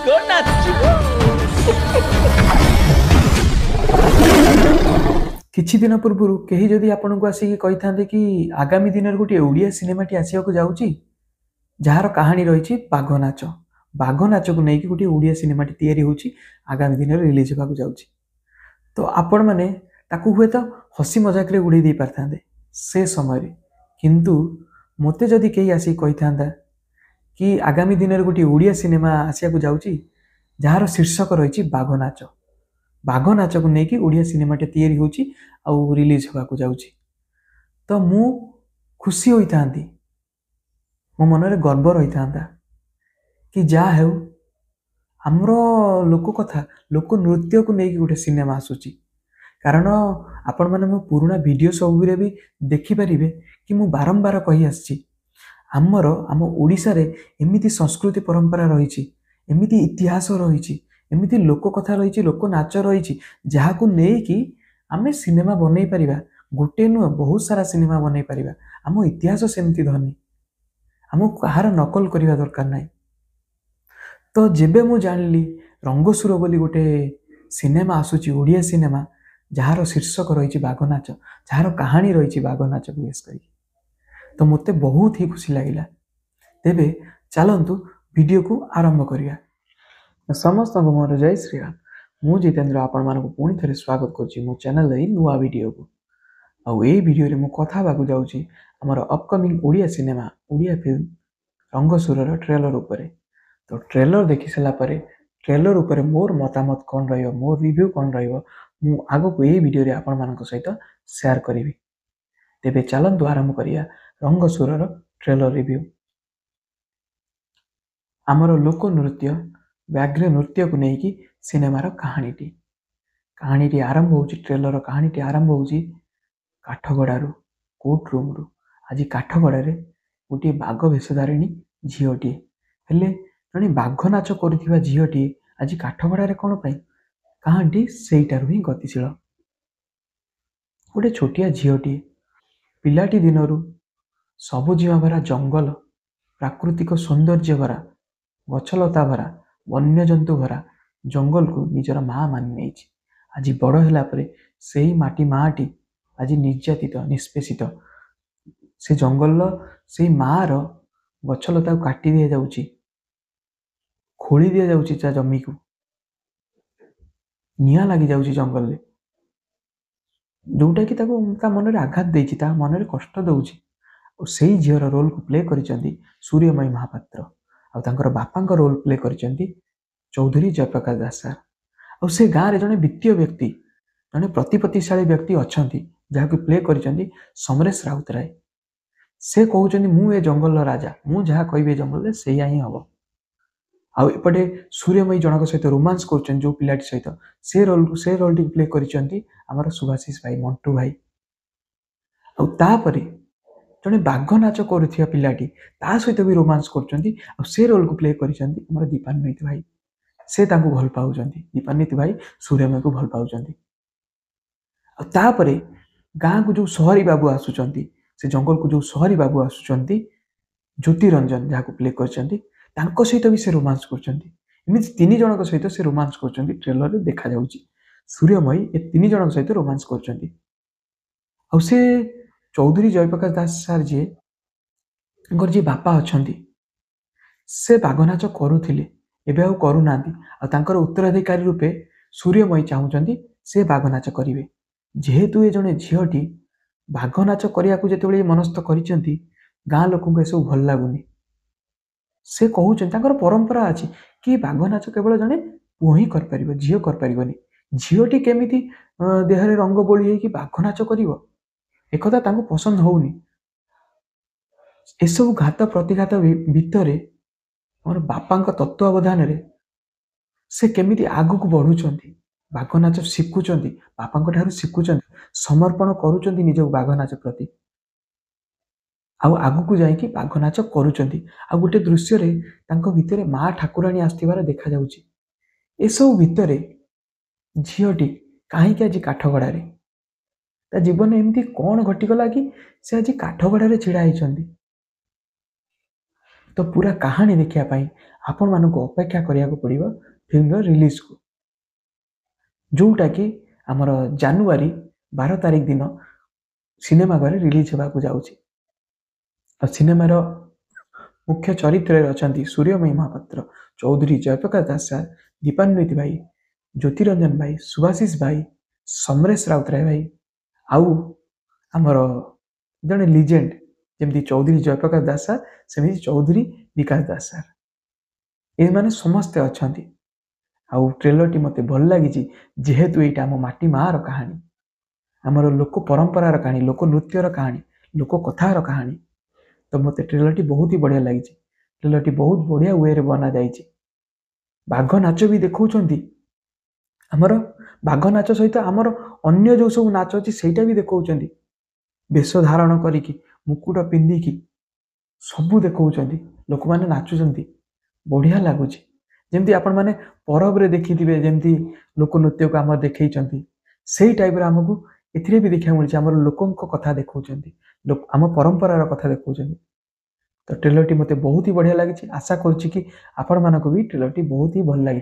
ବାଘ ନାଚିବ। କିଛି ଦିନ ପୂର୍ବରୁ କେହି ଯଦି ଆପଣଙ୍କୁ ଆସିକି କହିଥାନ୍ତେ କି ଆଗାମୀ ଦିନରେ ଗୋଟିଏ ଓଡ଼ିଆ ସିନେମାଟି ଆସିବାକୁ ଯାଉଛି ଯାହାର କାହାଣୀ ରହିଛି ବାଘ ନାଚ, ବାଘ ନାଚକୁ ନେଇକି ଗୋଟିଏ ଓଡ଼ିଆ ସିନେମାଟି ତିଆରି ହେଉଛି, ଆଗାମୀ ଦିନରେ ରିଲିଜ୍ ହେବାକୁ ଯାଉଛି, ତ ଆପଣମାନେ ତାକୁ ହୁଏତ ହସି ମଜାକରେ ଉଡ଼େଇ ଦେଇ ପାରିଥାନ୍ତେ ସେ ସମୟରେ। କିନ୍ତୁ ମୋତେ ଯଦି କେହି ଆସିକି କହିଥାନ୍ତା କି ଆଗାମୀ ଦିନରେ ଗୋଟିଏ ଓଡ଼ିଆ ସିନେମା ଆସିବାକୁ ଯାଉଛି ଯାହାର ଶୀର୍ଷକ ରହିଛି ବାଘ ନାଚ, ବାଘ ନାଚକୁ ନେଇକି ଓଡ଼ିଆ ସିନେମାଟି ତିଆରି ହେଉଛି ଆଉ ରିଲିଜ୍ ହେବାକୁ ଯାଉଛି, ତ ମୁଁ ଖୁସି ହୋଇଥାନ୍ତି, ମୋ ମନରେ ଗର୍ବ ରହିଥାନ୍ତା କି ଯାହା ହେଉ ଆମର ଲୋକ କଥା, ଲୋକ ନୃତ୍ୟକୁ ନେଇକି ଗୋଟେ ସିନେମା ଆସୁଛି। କାରଣ ଆପଣମାନେ ମୋ ପୁରୁଣା ଭିଡ଼ିଓ ସବୁରେ ବି ଦେଖିପାରିବେ କି ମୁଁ ବାରମ୍ବାର କହି ଆସିଛି, ଆମ ଓଡ଼ିଶାରେ ଏମିତି ସଂସ୍କୃତି ପରମ୍ପରା ରହିଛି, ଏମିତି ଇତିହାସ ରହିଛି, ଏମିତି ଲୋକ କଥା ରହିଛି, ଲୋକ ନାଚ ରହିଛି, ଯାହାକୁ ନେଇକି ଆମେ ସିନେମା ବନେଇ ପାରିବା। ଗୋଟେ ନୁହଁ, ବହୁତ ସାରା ସିନେମା ବନେଇ ପାରିବା। ଆମ ଇତିହାସ ସେମିତି ଧନୀ, ଆମକୁ କାହାର ନକଲ କରିବା ଦରକାର ନାହିଁ। ତ ଯେବେ ମୁଁ ଜାଣିଲି ରଙ୍ଗସୁର ବୋଲି ଗୋଟେ ସିନେମା ଆସୁଛି, ଓଡ଼ିଆ ସିନେମା, ଯାହାର ଶୀର୍ଷକ ରହିଛି ବାଘ ନାଚ, ଯାହାର କାହାଣୀ ରହିଛି ବାଘ ନାଚକୁ ବେଶ କରିକି, ତ ମୋତେ ବହୁତ ହି ଖୁସି ଲାଗିଲା। ତେବେ ଚାଲନ୍ତୁ ଭିଡ଼ିଓକୁ ଆରମ୍ଭ କରିବା। ସମସ୍ତଙ୍କୁ ମୋର ଜୟ ଶ୍ରୀରାମ। ମୁଁ ଜିତେନ୍ଦ୍ର ଆପଣମାନଙ୍କୁ ପୁଣି ଥରେ ସ୍ୱାଗତ କରୁଛି ମୋ ଚ୍ୟାନେଲ ଏଇ ନୂଆ ଭିଡ଼ିଓକୁ। ଆଉ ଏଇ ଭିଡ଼ିଓରେ ମୁଁ କଥା ହେବାକୁ ଯାଉଛି ଆମର upcoming Odia cinema, Odia film ରଙ୍ଗସୁରର ଟ୍ରେଲର ଉପରେ। ତ ଟ୍ରେଲର ଦେଖି ସାରିଲା ପରେ ଟ୍ରେଲର ଉପରେ ମୋର ମତାମତ କ'ଣ ରହିବ, ମୋର ରିଭ୍ୟୁ କ'ଣ ରହିବ, ମୁଁ ଆଗକୁ ଏଇ ଭିଡ଼ିଓରେ ଆପଣମାନଙ୍କ ସହିତ ସେୟାର କରିବି। ତେବେ ଚାଲନ୍ତୁ ଆରମ୍ଭ କରିବା ରଙ୍ଗସୁରର ଟ୍ରେଲର ରିଭ୍ୟୁ। ଆମର ଲୋକନୃତ୍ୟ, ବ୍ୟାଘ୍ର ନୃତ୍ୟକୁ ନେଇକି ସିନେମାର କାହାଣୀଟି ଆରମ୍ଭ ହେଉଛି। ଟ୍ରେଲର କାହାଣୀଟି ଆରମ୍ଭ ହେଉଛି କାଠଗଡ଼ାରୁ, କୋର୍ଟ ରୁମ୍ରୁ। ଆଜି କାଠଗଡ଼ାରେ ଗୋଟିଏ ବାଘ ବେଶଧାରିଣୀ ଝିଅଟିଏ, ହେଲେ ଜଣେ ବାଘ ନାଚ କରୁଥିବା ଝିଅଟିଏ ଆଜି କାଠଗଡ଼ାରେ କ'ଣ ପାଇଁ? କାହାଣୀଟି ସେଇଟାରୁ ହିଁ ଗତିଶୀଳ। ଗୋଟେ ଛୋଟିଆ ଝିଅଟିଏ, ପିଲାଟି ଦିନରୁ ସବୁଜିମା ଭରା ଜଙ୍ଗଲ, ପ୍ରାକୃତିକ ସୌନ୍ଦର୍ଯ୍ୟ ଭରା, ଗଛଲତା ଭରା, ବନ୍ୟଜନ୍ତୁ ଭରା ଜଙ୍ଗଲକୁ ନିଜର ମା ମାନି ନେଇଛି। ଆଜି ବଡ଼ ହେଲା ପରେ ସେଇ ମାଟି ଆଜି ନିର୍ଯାତିତ, ନିଷ୍ପେଷିତ। ସେ ଜଙ୍ଗଲର ସେଇ ମାଆର ଗଛଲତାକୁ କାଟି ଦିଆଯାଉଛି, ଖୋଳି ଦିଆଯାଉଛି ତା ଜମିକୁ, ନିଆଁ ଲାଗିଯାଉଛି ଜଙ୍ଗଲରେ, ଯେଉଁଟାକି ତାକୁ ତା ମନରେ ଆଘାତ ଦେଇଛି, ତା ମନରେ କଷ୍ଟ ଦେଉଛି। ଆଉ ସେଇ ଝିଅର ରୋଲକୁ ପ୍ଲେ କରିଛନ୍ତି ସୂର୍ଯ୍ୟମୟୀ ମହାପାତ୍ର, ଆଉ ତାଙ୍କର ବାପାଙ୍କ ରୋଲ ପ୍ଲେ କରିଛନ୍ତି ଚୌଧୁରୀ ଜୟପ୍ରକାଶ ଦାସ ସାର୍। ଆଉ ସେ ଗାଁରେ ଜଣେ ବିତ୍ତୀୟ ବ୍ୟକ୍ତି, ଜଣେ ପ୍ରତିପତ୍ତିଶାଳୀ ବ୍ୟକ୍ତି ଅଛନ୍ତି, ଯାହାକୁ ପ୍ଲେ କରିଛନ୍ତି ସମରେଶ ରାଉତରାୟ। ସେ କହୁଛନ୍ତି ମୁଁ ଏ ଜଙ୍ଗଲର ରାଜା, ମୁଁ ଯାହା କହିବି ଏ ଜଙ୍ଗଲରେ ସେଇଆ ହିଁ ହବ। ଆଉ ଏପଟେ ସୂର୍ଯ୍ୟମୟୀ ଜଣଙ୍କ ସହିତ ରୋମାନ୍ସ କରୁଛନ୍ତି, ଯେଉଁ ପିଲାଟି ସହିତ, ସେ ରୋଲଟିକୁ ପ୍ଲେ କରିଛନ୍ତି ଆମର ସୁଭାଶିଷ ଭାଇ, ମଣ୍ଟୁ ଭାଇ। ଆଉ ତାପରେ ଜଣେ ବାଘ ନାଚ କରୁଥିବା ପିଲାଟି, ତା ସହିତ ବି ରୋମାନ୍ସ କରୁଛନ୍ତି, ଆଉ ସେ ରୋଲକୁ ପ୍ଲେ କରିଛନ୍ତି ଆମର ଦୀପାନ୍ୱିତ ଭାଇ। ସେ ତାଙ୍କୁ ଭଲ ପାଉଛନ୍ତି, ଦୀପାନ୍ୱିତ ଭାଇ ସୂର୍ଯ୍ୟମୟୀକୁ ଭଲ ପାଉଛନ୍ତି। ଆଉ ତାପରେ ଗାଁକୁ ଯେଉଁ ସହରୀ ବାବୁ ଆସୁଛନ୍ତି, ସେ ଜଙ୍ଗଲକୁ ଯେଉଁ ସହରୀ ବାବୁ ଆସୁଛନ୍ତି, ଜ୍ୟୋତି ରଞ୍ଜନ ଯାହାକୁ ପ୍ଲେ କରିଛନ୍ତି, ତାଙ୍କ ସହିତ ବି ସେ ରୋମାନ୍ସ କରୁଛନ୍ତି। ଏମିତି 3 ଜଣଙ୍କ ସହିତ ସେ ରୋମାନ୍ସ କରୁଛନ୍ତି, ଟ୍ରେଲରରେ ଦେଖାଯାଉଛି। ସୂର୍ଯ୍ୟମୟୀ ଏ 3 ଜଣଙ୍କ ସହିତ ରୋମାନ୍ସ କରୁଛନ୍ତି। ଆଉ ସେ ଚୌଧୁରୀ ଜୟପ୍ରକାଶ ଦାସ ସାର୍ ଯିଏ, ତାଙ୍କର ଯିଏ ବାପା ଅଛନ୍ତି, ସେ ବାଘ ନାଚ କରୁଥିଲେ, ଏବେ ଆଉ କରୁନାହାନ୍ତି। ଆଉ ତାଙ୍କର ଉତ୍ତରାଧିକାରୀ ରୂପେ ସୂର୍ଯ୍ୟମୟୀ ଚାହୁଁଛନ୍ତି ସେ ବାଘ ନାଚ କରିବେ। ଯେହେତୁ ଏ ଜଣେ ଝିଅଟି ବାଘ ନାଚ କରିବାକୁ ଯେତେବେଳେ ମନସ୍ଥ କରିଛନ୍ତି, ଗାଁ ଲୋକଙ୍କୁ ଏସବୁ ଭଲ ଲାଗୁନି। ସେ କହୁଛନ୍ତି, ତାଙ୍କର ପରମ୍ପରା ଅଛି କି ବାଘ ନାଚ କେବଳ ଜଣେ ପୁଅ ହିଁ କରିପାରିବ, ଝିଅ କରିପାରିବନି। ଝିଅଟି କେମିତି ଦେହରେ ରଙ୍ଗ ବୋଳି ହେଇକି ବାଘ ନାଚ କରିବ, ଏକଥା ତାଙ୍କୁ ପସନ୍ଦ ହଉନି। ଏସବୁ ଘାତ ପ୍ରତିଘାତ ଭିତରେ ଆମର ବାପାଙ୍କ ତତ୍ତ୍ୱାବଧାନରେ ସେ କେମିତି ଆଗକୁ ବଢୁଛନ୍ତି, ବାଘ ନାଚ ଶିଖୁଛନ୍ତି, ବାପାଙ୍କ ଠାରୁ ଶିଖୁଛନ୍ତି, ସମର୍ପଣ କରୁଛନ୍ତି ନିଜକୁ ବାଘ ନାଚ ପ୍ରତି, ଆଉ ଆଗକୁ ଯାଇକି ବାଘ ନାଚ କରୁଛନ୍ତି। ଆଉ ଗୋଟେ ଦୃଶ୍ୟରେ ତାଙ୍କ ଭିତରେ ମା ଠାକୁରାଣୀ ଆସିଥିବାର ଦେଖାଯାଉଛି। ଏସବୁ ଭିତରେ ଝିଅଟି କାହିଁକି ଆଜି କାଠଗଡ଼ାରେ, ତା ଜୀବନରେ ଏମିତି କ'ଣ ଘଟିଗଲା କି ସେ ଆଜି କାଠଗଡ଼ାରେ ଛିଡ଼ା ହେଇଛନ୍ତି? तो पूरा कहानी देखिया पाई आपण मानक अपेक्षा करिया को पड़िबो फिल्म रिलीज को, जोटा कि आमर जनवरी 12 तारिख दिन सिनेमा घर रिलीज होगा जाऊँगी। और सिनेमार मुख्य चरित्र अच्छा सूर्यमयी महापात्र, चौधरी जयप्रकाश दास सार, दीपान्वित भाई, ज्योतिरंजन भाई, सुभाषिष भाई, समरेश राउतराय भाई, आउ आमर जड़े लिजेंड जमी चौधरी जयप्रकाश दास सार सेमती चौधरी विकास दास सार, ये माने समस्ते अच्छा। आउ ट्रेलर मते भल लगी जेहेतु यहाँ आम माटी मार कहानी, आमर लोक परंपरार कहानी, लोक नृत्यर कहानी, लोक कथार कहानी। तो मत ट्रेलर बहुत ही बढ़िया लगी। ट्रेलर बहुत बढ़िया वे बना जाए। बाघ नाच भी देखा आमर बाघ नाच सहित आमर अन्य जो सब नाच अच्छी से भी देखा वेश धारण करिकी मुकुट पिंधिकी सबू देखा लोक मैंने नाचुंट बढ़िया लगुच। जमती आपण मैंने परब रे देखी थे जमती लोक नृत्य को आम देखई से टाइप आमको ए भी देखा मिली आम लोकों कथा देखा आम परंपरार कथा देखा। तो ट्रेलर टी मते बहुत ही बढ़िया लगी। आशा करुच्ची कि आपण मानक भी ट्रेलर टी बहुत ही भल लगी।